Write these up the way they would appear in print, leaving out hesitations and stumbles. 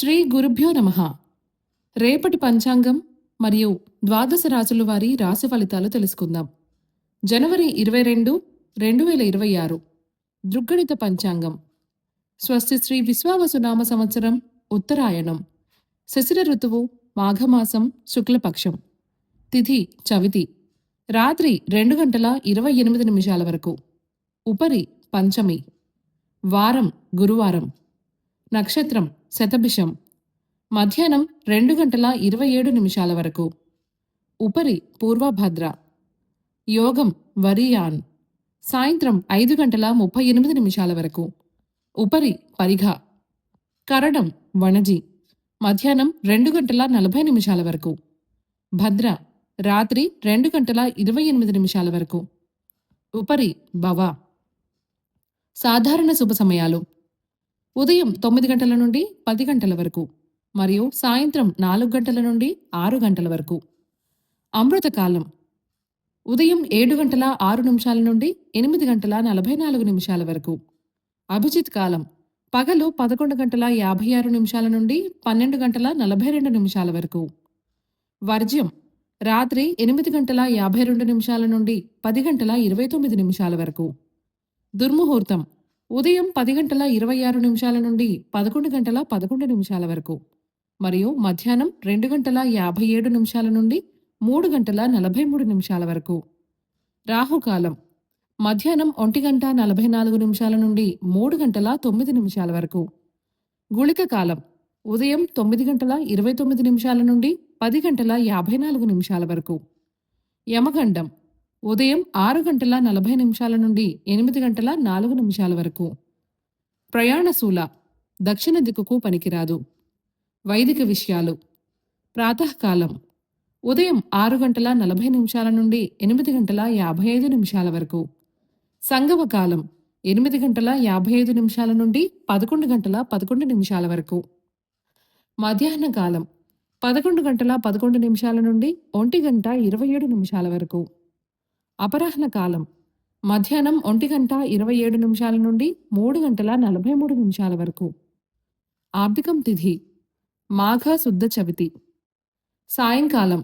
శ్రీ గురుభ్యో నమః. రేపటి పంచాంగం మరియు ద్వాదశ రాశుల వారి రాశి ఫలితాలు తెలుసుకుందాం. జనవరి 22, 2026 దృగ్గణిత పంచాంగం. స్వస్తి శ్రీ విశ్వావసునామ సంవత్సరం ఉత్తరాయణం. శశిర ఋతువు మాఘమాసం శుక్లపక్షం. తిథి చవితి. రాత్రి 2 గంటల 28 నిమిషాల వరకు. ఉపరి పంచమి. వారం గురువారం. నక్షత్రం శతభిషం. మధ్యాహ్నం 2 గంటల 27 నిమిషాల వరకు. ఉపరి పూర్వభద్ర. యోగం వరియాన్. సాయంత్రం 5 గంటల 38 నిమిషాల వరకు. ఉపరి పరిఘ. కరణం వణజి. మధ్యాహ్నం 2 గంటల 40 నిమిషాల వరకు. భద్ర. రాత్రి 2 గంటల 28 నిమిషాల వరకు. ఉపరి భవ. సాధారణ శుభ సమయాలు ఉదయం 9 గంటల నుండి 10 గంటల వరకు మరియు సాయంత్రం 4 గంటల నుండి 6 గంటల వరకు. అమృతకాలం ఉదయం 7 గంటల 6 నిమిషాల నుండి 8 గంటల 44 నిమిషాల వరకు. అభిజిత్ కాలం పగలు 11 గంటల 56 నిమిషాల నుండి 12 గంటల 42 నిమిషాల వరకు. వర్జ్యం రాత్రి 8 గంటల 52 నిమిషాల నుండి 10 గంటల 29 నిమిషాల వరకు. దుర్ముహూర్తం ఉదయం 10 గంటల 26 నిమిషాల నుండి 11 గంటల 11 నిమిషాల వరకు మరియు మధ్యాహ్నం 2 గంటల 57 నిమిషాల నుండి 3 గంటల 43 నిమిషాల వరకు. రాహుకాలం మధ్యాహ్నం 1 గంట 44 నిమిషాల నుండి 3 గంటల 9 నిమిషాల వరకు. గుళిక కాలం ఉదయం 9 గంటల 29 నిమిషాల నుండి 10 గంటల 54 నిమిషాల వరకు. యమగండం ఉదయం 6 గంటల 40 నిమిషాల నుండి 8 గంటల 4 నిమిషాల వరకు. ప్రయాణశూల దక్షిణ దిక్కుకు పనికిరాదు. వైదిక విషయాలు ప్రాతకాలం ఉదయం 6 గంటల 40 నిమిషాల నుండి 8 గంటల 55 నిమిషాల వరకు. సంగమకాలం 8 గంటల 55 నిమిషాల నుండి 11 గంటల 11 నిమిషాల వరకు. మధ్యాహ్న కాలం 11 గంటల 11 నిమిషాల నుండి 1 గంట 27 నిమిషాల వరకు. అపరాహ్న కాలం మధ్యాహ్నం 1 గంట 27 నిమిషాల నుండి 3 గంటల 43 నిమిషాల వరకు. ఆబ్దికం తిథి మాఘ శుద్ధ చవితి. సాయంకాలం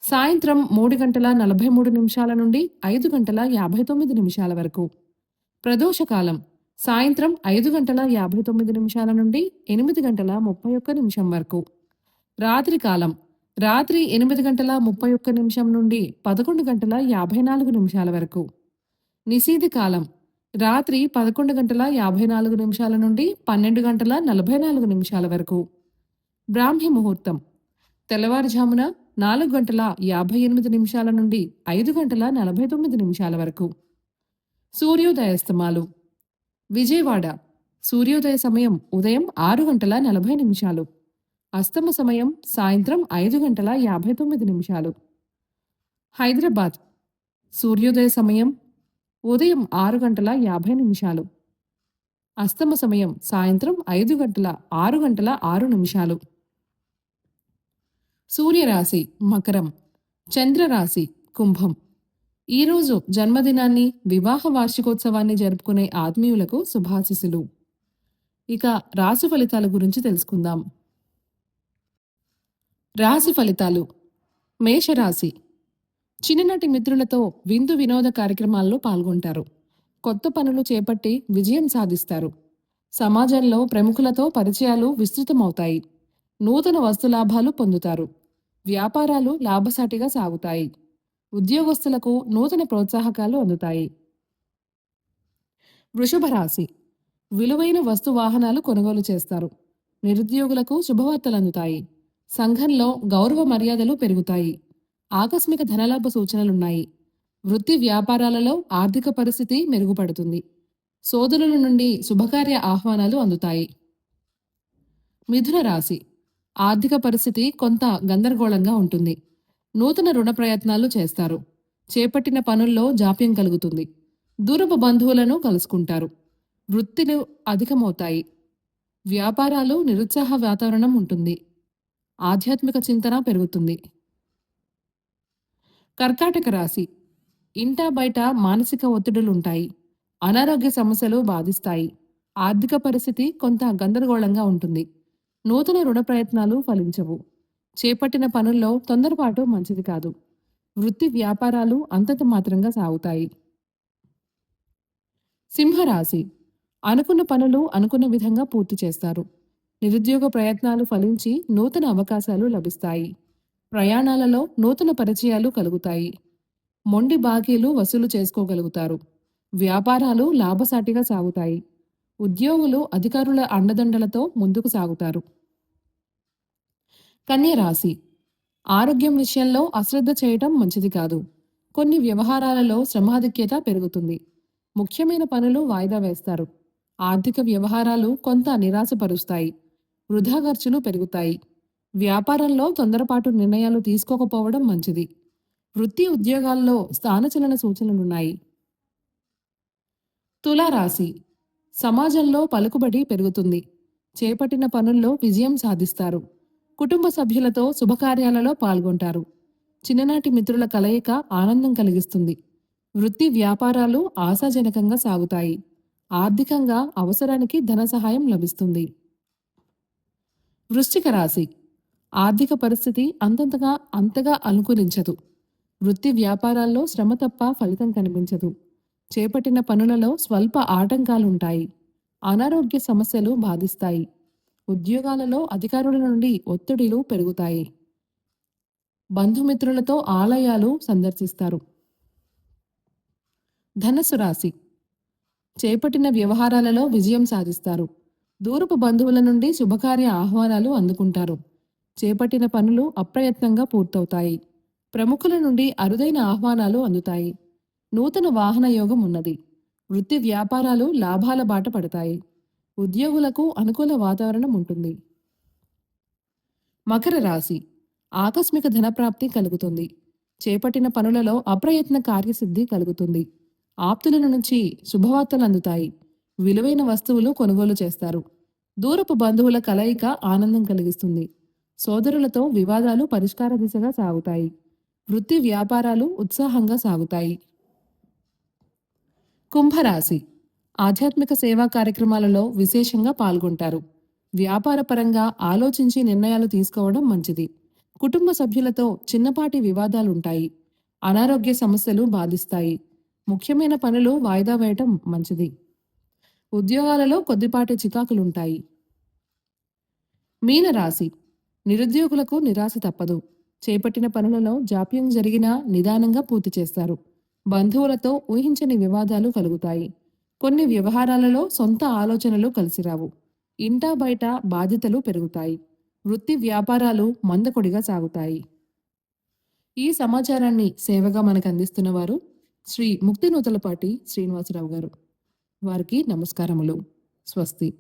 సాయంత్రం 3 గంటల 43 నిమిషాల నుండి 5 గంటల 59 నిమిషాల వరకు. ప్రదోషకాలం సాయంత్రం 5 గంటల 59 నిమిషాల నుండి 8 గంటల 31 నిమిషం వరకు. రాత్రికాలం రాత్రి 8 గంటల 31 నిమిషం నుండి 11 గంటల 54 నిమిషాల వరకు. నిశీధి కాలం రాత్రి 11 గంటల 54 నిమిషాల నుండి 12 గంటల 44 నిమిషాల వరకు. బ్రాహ్మీ ముహూర్తం తెల్లవారుజామున 4 గంటల 58 నిమిషాల నుండి 5 గంటల 49 నిమిషాల వరకు. సూర్యోదయాస్తమాలు విజయవాడ సూర్యోదయ సమయం ఉదయం 6 గంటల 40 నిమిషాలు. అస్తమ సమయం సాయంత్రం 5 గంటల 59 నిమిషాలు. హైదరాబాద్ సూర్యోదయ సమయం ఉదయం 6 గంటల 50 నిమిషాలు. అస్తమ సమయం సాయంత్రం 6 గంటల 6 నిమిషాలు. సూర్యరాశి మకరం, చంద్రరాశి కుంభం. ఈరోజు జన్మదినాన్ని వివాహ వార్షికోత్సవాన్ని జరుపుకునే ఆత్మీయులకు శుభాశిస్సులు. ఇక రాశి ఫలితాల గురించి తెలుసుకుందాం. రాశి ఫలితాలు మేషరాశి చిన్ననాటి మిత్రులతో విందు వినోద కార్యక్రమాల్లో పాల్గొంటారు. కొత్త పనులు చేపట్టి విజయం సాధిస్తారు. సమాజంలో ప్రముఖులతో పరిచయాలు విస్తృతమవుతాయి. నూతన వస్తులాభాలు పొందుతారు. వ్యాపారాలు లాభసాటిగా సాగుతాయి. ఉద్యోగస్తులకు నూతన ప్రోత్సాహకాలు అందుతాయి. వృషభ రాశి విలువైన వస్తు వాహనాలు కొనుగోలు చేస్తారు. నిరుద్యోగులకు శుభవార్తలు అందుతాయి. సంఘంలో గౌరవ మర్యాదలు పెరుగుతాయి. ఆకస్మిక ధనలాభ సూచనలున్నాయి. వృత్తి వ్యాపారాలలో ఆర్థిక పరిస్థితి మెరుగుపడుతుంది. సోదరుల నుండి శుభకార్య ఆహ్వానాలు అందుతాయి. మిథున రాశి ఆర్థిక పరిస్థితి కొంత గందరగోళంగా ఉంటుంది. నూతన రుణ ప్రయత్నాలు చేస్తారు. చేపట్టిన పనుల్లో జాప్యం కలుగుతుంది. దూరపు బంధువులను కలుసుకుంటారు. వృత్తిలు అధికమవుతాయి. వ్యాపారాలు నిరుత్సాహ వాతావరణం ఉంటుంది. ఆధ్యాత్మిక చింతన పెరుగుతుంది. కర్కాటక రాశి ఇంటా బయట మానసిక ఒత్తిడులుంటాయి. అనారోగ్య సమస్యలు బాధిస్తాయి. ఆర్థిక పరిస్థితి కొంత గందరగోళంగా ఉంటుంది. నూతన రుణ ప్రయత్నాలు ఫలించవు. చేపట్టిన పనుల్లో తొందరపాటు మంచిది కాదు. వృత్తి వ్యాపారాలు అంతంత మాత్రంగా సాగుతాయి. సింహరాశి అనుకున్న పనులు అనుకున్న విధంగా పూర్తి చేస్తారు. నిరుద్యోగ ప్రయత్నాలు ఫలించి నూతన అవకాశాలు లభిస్తాయి. ప్రయాణాలలో నూతన పరిచయాలు కలుగుతాయి. మొండి బాకీలు వసూలు చేసుకోగలుగుతారు. వ్యాపారాలు లాభసాటిగా సాగుతాయి. ఉద్యోగులు అధికారుల అండదండలతో ముందుకు సాగుతారు. కన్య రాశి ఆరోగ్యం విషయంలో అశ్రద్ధ చేయటం మంచిది కాదు. కొన్ని వ్యవహారాలలో శ్రమాధిక్యత పెరుగుతుంది. ముఖ్యమైన పనులు వాయిదా వేస్తారు. ఆర్థిక వ్యవహారాలు కొంత నిరాశపరుస్తాయి. వృధా ఖర్చులు పెరుగుతాయి. వ్యాపారంలో తొందరపాటు నిర్ణయాలు తీసుకోకపోవడం మంచిది. వృత్తి ఉద్యోగాల్లో స్థానచలన సూచనలున్నాయి. తులారాశి సమాజంలో పలుకుబడి పెరుగుతుంది. చేపట్టిన పనుల్లో విజయం సాధిస్తారు. కుటుంబ సభ్యులతో శుభకార్యాలలో పాల్గొంటారు. చిన్ననాటి మిత్రుల కలయిక ఆనందం కలిగిస్తుంది. వృత్తి వ్యాపారాలు ఆశాజనకంగా సాగుతాయి. ఆర్థికంగా అవసరానికి ధన సహాయం లభిస్తుంది. వృశ్చిక రాశి ఆర్థిక పరిస్థితి అంతగా అనుకూలించదు. వృత్తి వ్యాపారాల్లో శ్రమ తప్ప ఫలితం కనిపించదు. చేపట్టిన పనులలో స్వల్ప ఆటంకాలుంటాయి. అనారోగ్య సమస్యలు బాధిస్తాయి. ఉద్యోగాలలో అధికారుల నుండి ఒత్తిడిలు పెరుగుతాయి. బంధుమిత్రులతో ఆలయాలు సందర్శిస్తారు. ధనుస్సు రాశి చేపట్టిన వ్యవహారాలలో విజయం సాధిస్తారు. దూరపు బంధువుల నుండి శుభకార్య ఆహ్వానాలు అందుకుంటారు. చేపట్టిన పనులు అప్రయత్నంగా పూర్తవుతాయి. ప్రముఖుల నుండి అరుదైన ఆహ్వానాలు అందుతాయి. నూతన వాహన యోగం ఉన్నది. వృత్తి వ్యాపారాలు లాభాల బాట పడతాయి. ఉద్యోగులకు అనుకూల వాతావరణం ఉంటుంది. మకర రాశి ఆకస్మిక ధనప్రాప్తి కలుగుతుంది. చేపట్టిన పనులలో అప్రయత్న కార్యసిద్ధి కలుగుతుంది. ఆప్తుల నుంచి శుభవార్తలు అందుతాయి. విలువైన వస్తువులు కొనుగోలు చేస్తారు. దూరపు బంధువుల కలయిక ఆనందం కలిగిస్తుంది. సోదరులతో వివాదాలు పరిష్కార దిశగా సాగుతాయి. వృత్తి వ్యాపారాలు ఉత్సాహంగా సాగుతాయి. కుంభరాశి ఆధ్యాత్మిక సేవా కార్యక్రమాలలో విశేషంగా పాల్గొంటారు. వ్యాపారపరంగా ఆలోచించి నిర్ణయాలు తీసుకోవడం మంచిది. కుటుంబ సభ్యులతో చిన్నపాటి వివాదాలుంటాయి. అనారోగ్య సమస్యలు బాధిస్తాయి. ముఖ్యమైన పనులు వాయిదా వేయటం మంచిది. ఉద్యోగాలలో కొద్దిపాటి చికాకులుంటాయి. మీనరాశి నిరుద్యోగులకు నిరాశ తప్పదు. చేపట్టిన పనులలో జాప్యం జరిగినా నిదానంగా పూర్తి చేస్తారు. బంధువులతో ఊహించని వివాదాలు కలుగుతాయి. కొన్ని వ్యవహారాలలో సొంత ఆలోచనలు కలిసిరావు. ఇంటా బయట బాధ్యతలు పెరుగుతాయి. వృత్తి వ్యాపారాలు మందకొడిగా సాగుతాయి. ఈ సమాచారాన్ని సేవగా మనకు అందిస్తున్న వారు శ్రీ ముక్తినూతలపాటి శ్రీనివాసరావు గారు. వారికి నమస్కారములు. స్వస్తి.